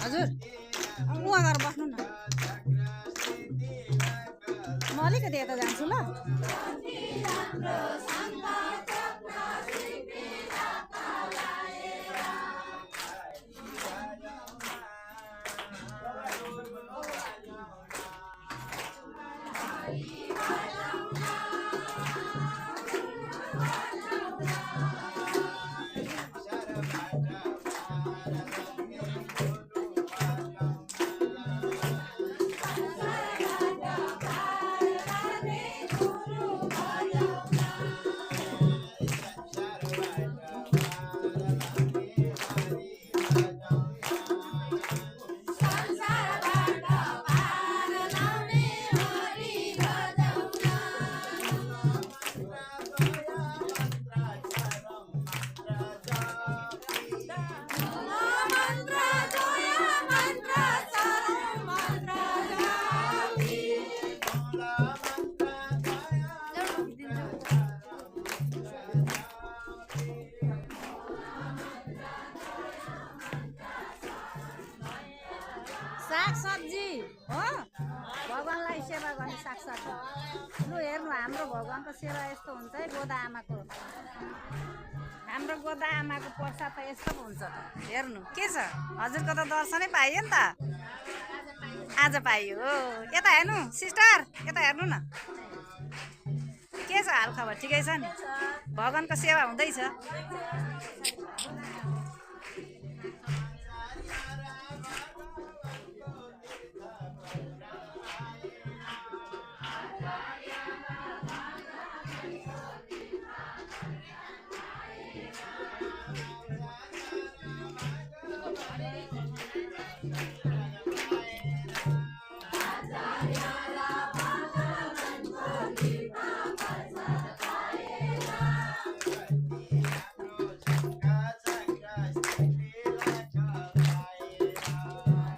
हजुर उहाँ गएर बस्नु न म अलिकति यता जान्छु ल सागसब्जी हो भगवान्लाई सेवा गर्ने सागसब्जी लु हेर्नु हाम्रो भगवान्को सेवा यस्तो हुन्छ है गोदा आमाको हाम्रो गोदा आमाको प्रसाद त यस्तो पो हुन्छ त हेर्नु के छ हजुरको त दर्शनै पाइयो नि त आज पाइयो हो यता हेर्नु सिस्टर यता हेर्नु न के छ हालखबर ठिकै छ नि भगवान्को सेवा हुँदैछ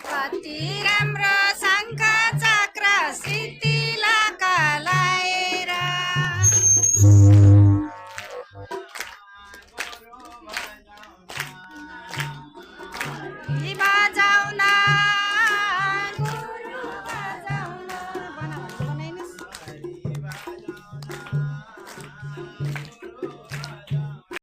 कति राम्रो शङ्ख चक्र सिद्धिलाका लाएर